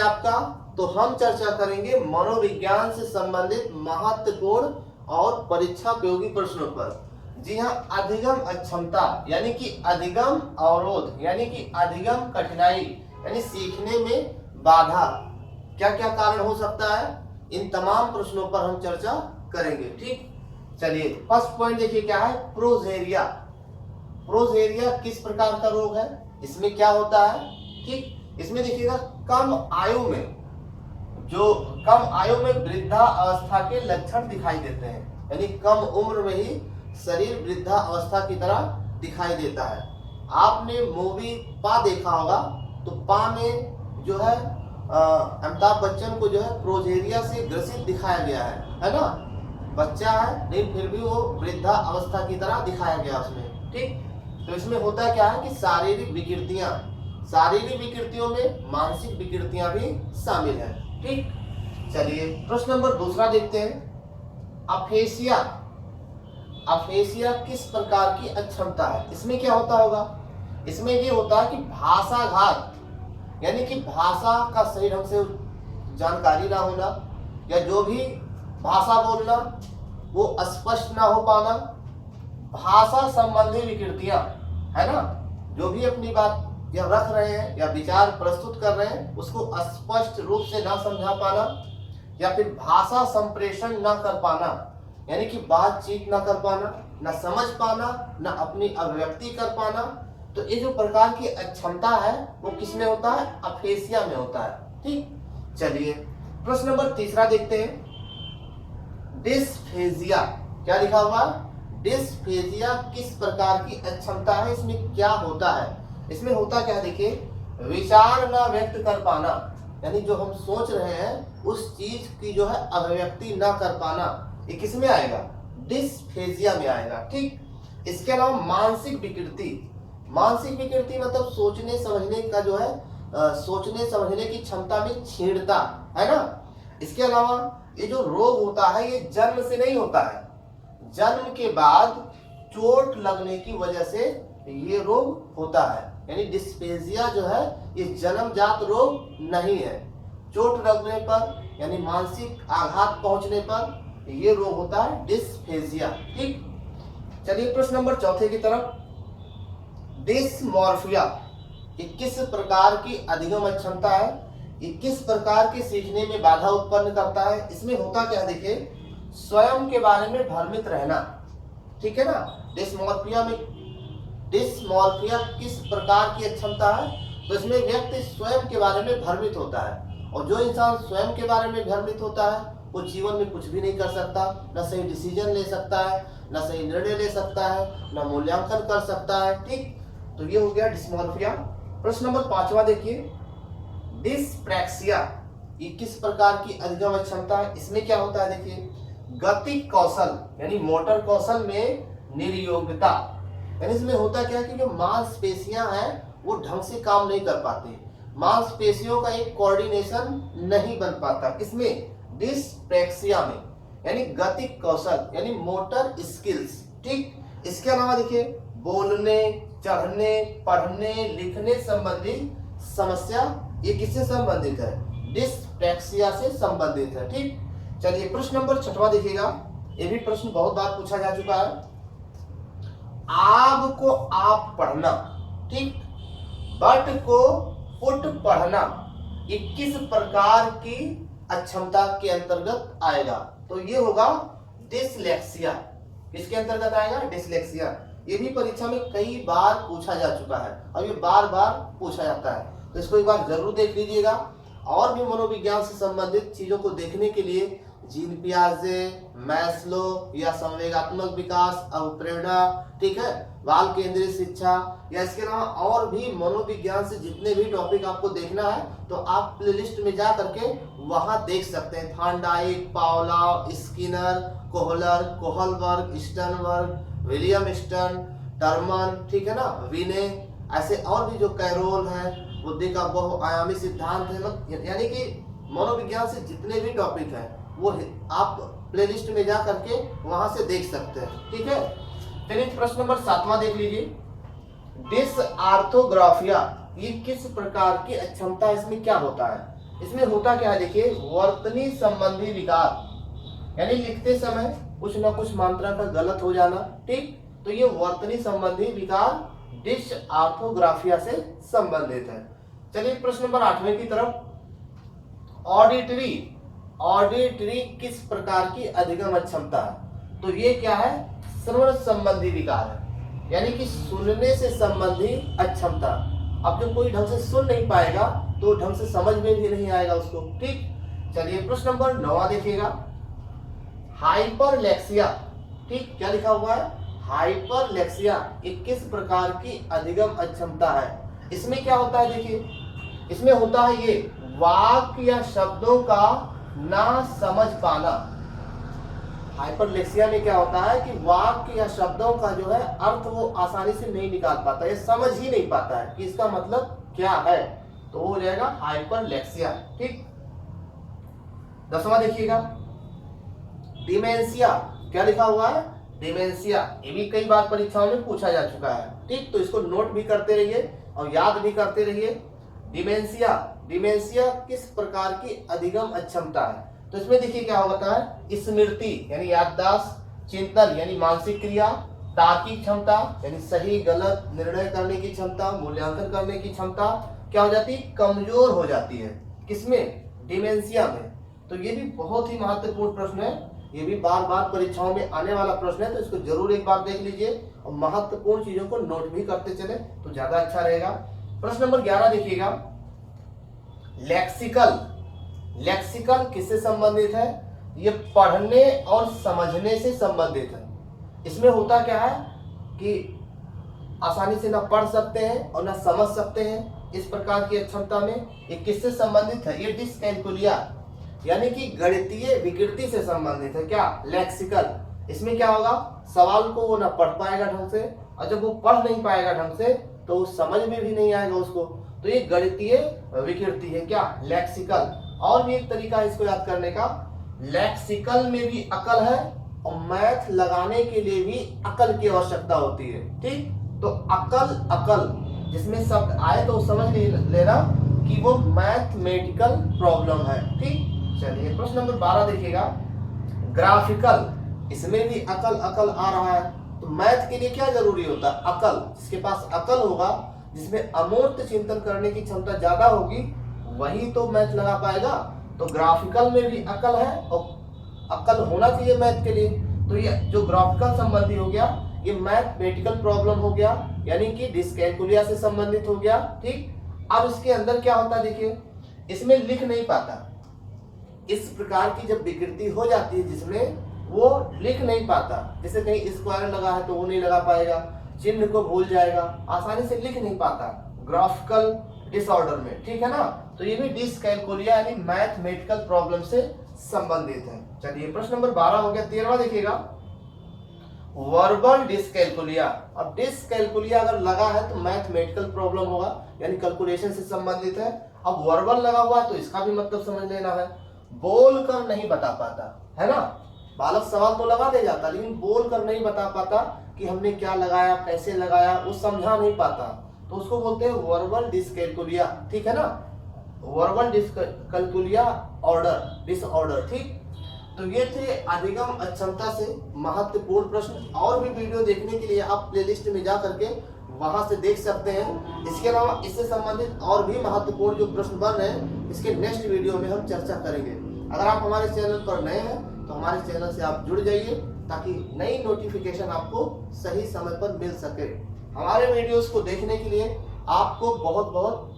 आपका, तो हम चर्चा करेंगे मनोविज्ञान से संबंधित महत्वपूर्ण और परीक्षा उपयोगी प्रश्नों पर। जी हाँ, अधिगम अक्षमता यानी कि अधिगम अवरोध यानी कि अधिगम कठिनाई यानी सीखने में बाधा, क्या क्या कारण हो सकता है, इन तमाम प्रश्नों पर हम चर्चा करेंगे। ठीक, चलिए फर्स्ट पॉइंट देखिए क्या है, प्रोजेरिया। प्रोजेरिया किस प्रकार का रोग है, इसमें क्या होता है। ठीक, इसमें देखिएगा कम आयु में वृद्धा अवस्था के लक्षण दिखाई देते हैं, यानी कम उम्र में ही शरीर वृद्धा अवस्था की तरह दिखाई देता है। आपने मूवी पा देखा होगा, तो पा में जो है अमिताभ बच्चन को जो है प्रोजेरिया से ग्रसित दिखाया गया है ना। बच्चा है लेकिन फिर भी वो वृद्धा अवस्था की तरह दिखाया गया उसमें। ठीक, तो इसमें होता क्या है कि शारीरिक विकृतियों में मानसिक विकृतियां भी शामिल है। ठीक, चलिए प्रश्न नंबर दूसरा देखते हैं, अफेसिया। अफेसिया किस प्रकार की अक्षमता है, इसमें क्या होता होगा। इसमें ये होता है कि भाषाघात यानी कि भाषा का सही ढंग से जानकारी ना होना, या जो भी भाषा बोलना वो स्पष्ट ना हो पाना, भाषा संबंधी विकृतियां है ना, जो भी अपनी बात या रख रहे हैं या विचार प्रस्तुत कर रहे हैं उसको स्पष्ट रूप से ना समझा पाना, या फिर भाषा संप्रेषण ना कर पाना यानी कि बातचीत ना कर पाना, ना समझ पाना, ना अपनी अभिव्यक्ति कर पाना। तो ये जो प्रकार की अक्षमता है वो किसमें होता है, अफेसिया में होता है। ठीक, चलिए प्रश्न नंबर तीसरा देखते हैं, डिस्फेजिया। क्या लिखा हुआ, डिस्फेजिया किस प्रकार की अक्षमता है, इसमें क्या होता है। इसमें होता क्या है, देखिए विचार ना व्यक्त कर पाना, यानी जो हम सोच रहे हैं उस चीज की जो है अभिव्यक्ति ना कर पाना, ये किसमें आएगा, डिस्फेजिया में आएगा। ठीक, इसके अलावा मानसिक विकृति मतलब सोचने समझने का जो है सोचने समझने की क्षमता में छीनता है ना। इसके अलावा ये जो रोग होता है ये जन्म से नहीं होता है, जन्म के बाद चोट लगने की वजह से ये रोग होता है, यानी डिस्फेजिया जो है ये जन्मजात रोग नहीं है, चोट लगने पर यानी मानसिक आघात पहुंचने पर ये रोग होता है डिस्फेजिया। ठीक, चलिए प्रश्न नंबर चौथे की तरफ, डिसमॉर्फिया। ये किस प्रकार की अधिगम अक्षमता है, ये किस प्रकार के सीखने में बाधा उत्पन्न करता है। इसमें होता क्या है, देखिए स्वयं के बारे में भ्रमित रहना। ठीक है ना, डिसमॉर्फिया किस प्रकार की अक्षमता है, तो इसमें व्यक्ति स्वयं के बारे में भ्रमित होता है, और जो इंसान स्वयं के बारे में भ्रमित होता है वो जीवन में कुछ भी नहीं कर सकता, न सही डिसीजन ले सकता है, न सही निर्णय ले सकता है, न मूल्यांकन कर सकता है। ठीक, तो ये हो गया डिस्मॉर्फिया। प्रश्न नंबर पांचवा देखिए, डिस्प्रैक्सिया। ये किस प्रकार की अधिगम अक्षमता है, इसमें क्या होता है, देखिए गतिक कौशल यानी मोटर कौशल में निर्योग्यता, यानी इसमें होता क्या है कि जो मांसपेशियां हैं वो ढंग से काम नहीं कर पाती, मांसपेशियों का एक कोऑर्डिनेशन नहीं बन पाता, किसमें, डिस्प्रैक्सिया में, यानी गतिक कौशल यानी मोटर स्किल्स। ठीक, इसके अलावा देखिए बोलने, चढ़ने, पढ़ने, लिखने संबंधी समस्या, ये किससे संबंधित है, डिस्प्रैक्सिया से संबंधित है। ठीक, चलिए प्रश्न नंबर छठवां देखिएगा, ये भी प्रश्न बहुत बार पूछा जा चुका है, आब को आप पढ़ना। ठीक, बट को पुट पढ़ना, ये किस प्रकार की अक्षमता के अंतर्गत आएगा, तो ये होगा डिसलेक्सिया। किसके अंतर्गत आएगा, डिसलेक्सिया। ये भी परीक्षा में कई बार पूछा जा चुका है और ये बार बार पूछा जाता है, तो इसको एक बार जरूर देख लीजिएगा। और भी मनोविज्ञान से संबंधित चीजों को देखने के लिए जीन पियाजे, मैस्लो या संवेगात्मक विकास, अवप्रेरणा, ठीक है, बाल केंद्रित शिक्षा, या इसके अलावा और भी मनोविज्ञान से जितने भी टॉपिक आपको देखना है तो आप प्लेलिस्ट में जा करके वहां देख सकते हैं। Thorndike, Pavlov, Skinner, Kohler, Kohlberg, Sternberg, William stern, Terman, ठीक है ना, विने, ऐसे और भी जो कैरोल है, बुद्धि का बहुआयामी सिद्धांत है, यानी कि मनोविज्ञान से जितने भी टॉपिक हैं वो आप प्लेलिस्ट में जा करके वहां से देख सकते हैं। ठीक है, चलिए प्रश्न नंबर 7वां देख लीजिए, डिसऑर्थोग्राफिया। ये किस प्रकार की अक्षमता, इसमें क्या होता है, इसमें होता क्या है देखिए, वर्तनी संबंधी विकार, यानी लिखते समय कुछ ना कुछ मात्रा का गलत हो जाना, ठीक। तो ये वर्तनी संबंधी विकार डिसऑर्थोग्राफिया से संबंधित है। चलिए प्रश्न नंबर 8वें की तरफ। ऑडिटरी किस प्रकार की अधिगम अक्षमता है? तो ये क्या है, श्रवण संबंधी विकार है, यानी कि सुनने से संबंधी अक्षमता। अब जब कोई ढंग से सुन नहीं पाएगा तो ढंग से समझ में भी नहीं आएगा उसको, ठीक। चलिए प्रश्न नंबर 9 देखिएगा, हाइपरलेक्सिया, ठीक, क्या लिखा हुआ है, हाइपरलेक्सिया ये किस प्रकार की अधिगम अक्षमता है? इसमें क्या होता है देखिए, इसमें होता है ये वाक्य या शब्दों का ना समझ पाना। हाइपरलेक्सिया में क्या होता है कि वाक्य या शब्दों का जो है अर्थ वो आसानी से नहीं निकाल पाता, ये समझ ही नहीं पाता है कि इसका मतलब क्या है, तो हो जाएगा हाइपरलेक्सिया, ठीक। 10वां देखिएगा, डिमेंशिया, क्या लिखा हुआ है, डिमेंशिया, ये भी कई बार परीक्षाओं में पूछा जा चुका है, ठीक। तो इसको नोट भी करते रहिए और याद भी करते रहिए। डिमेंशिया किस प्रकार की अधिगम अक्षमता है? तो इसमें देखिए क्या होता है, स्मृति यानी याददाश्त, चिंतन यानी मानसिक क्रिया, तार्किक क्षमता यानी सही गलत निर्णय करने की क्षमता, मूल्यांकन करने की क्षमता क्या हो जाती है, कमजोर हो जाती है। किसमें, डिमेंशिया में। तो ये भी बहुत ही महत्वपूर्ण प्रश्न है, ये भी बार बार परीक्षाओं में आने वाला प्रश्न है, तो इसको जरूर एक बार देख लीजिए और महत्वपूर्ण चीजों को नोट भी करते चले तो ज्यादा अच्छा रहेगा। प्रश्न नंबर 11 देखिएगा, लेक्सिकल किससे संबंधित है? ये पढ़ने और समझने से संबंधित है। इसमें होता क्या है कि आसानी से ना पढ़ सकते हैं और ना समझ सकते हैं, इस प्रकार की अक्षमता में ये किससे संबंधित है? ये डिसकैलकुलिया यानी कि गणितीय विकृति से संबंधित है। क्या, लेक्सिकल। इसमें क्या होगा, सवाल को वो ना पढ़ पाएगा ढंग से, और जब वो पढ़ नहीं पाएगा ढंग से तो समझ में भी नहीं आएगा उसको, तो ये गणितीय विकृति है। क्या, लेक्सिकल। और भी एक तरीका है इसको याद करने का, लेक्सिकल में भी अकल है और मैथ लगाने के लिए भी अकल की आवश्यकता होती है, ठीक। तो अकल जिसमें शब्द आए तो समझ लेना कि वो मैथमेटिकल प्रॉब्लम है, ठीक। चलिए प्रश्न नंबर 12 देखिएगा, ग्राफिकल, इसमें भी अकल आ रहा है। तो मैथ के लिए क्या जरूरी होता है, अकल। जिसके पास अकल होगा, जिसमें अमूर्त चिंतन करने की क्षमता ज्यादा होगी, वही तो मैथ लगा पाएगा। तो ग्राफिकल में भी अकल है और अकल होना चाहिए मैथ के लिए। तो ये जो ग्राफिकल संबंधी हो गया, ये मैथमेटिकल प्रॉब्लम हो गया, यानी कि डिसकैलकुलिया से संबंधित हो गया, ठीक। अब इसके अंदर क्या होता है देखिए, इसमें लिख नहीं पाता। इस प्रकार की जब विकृति हो जाती है जिसमें वो लिख नहीं पाता, जैसे कहीं स्क्वायर लगा है तो वो नहीं लगा पाएगा, चिन्ह को भूल जाएगा, आसानी से लिख नहीं पाता, ग्राफिकल डिसऑर्डर में, ठीक है ना। तो ये भी डिसकैलकुलिया यानी मैथमेटिकल प्रॉब्लम से संबंधित है। चलिए प्रश्न नंबर 12 हो गया। 13वां देखिएगा, वर्बल डिसकैलकुलिया। अब डिसकैलकुलिया अगर लगा है तो मैथमेटिकल प्रॉब्लम होगा, यानी कैलकुलेशन से संबंधित है। अब वर्बल लगा हुआ है तो इसका भी मतलब समझ लेना है, बोल कर नहीं बता पाता, है ना। बालक सवाल तो लगा दे जाता, लेकिन बोल कर नहीं बता पाता कि हमने क्या लगाया, कैसे लगाया, वो समझा नहीं पाता, तो उसको बोलते हैं वर्बल डिसकैलकुलिया, ठीक है ना। वर्बल डिसकैलकुलिया डिसऑर्डर, ठीक। तो ये थे अधिगम अक्षमता से महत्वपूर्ण प्रश्न। और भी वीडियो देखने के लिए आप प्लेलिस्ट में जा करके वहां से देख सकते हैं। इसके अलावा इससे संबंधित और भी महत्वपूर्ण जो प्रश्न बन रहे हैं, इसके नेक्स्ट वीडियो में हम चर्चा करेंगे। अगर आप हमारे चैनल पर नए हैं तो हमारे चैनल से आप जुड़ जाइए, ताकि नई नोटिफिकेशन आपको सही समय पर मिल सके। हमारे वीडियोस को देखने के लिए आपको बहुत बहुत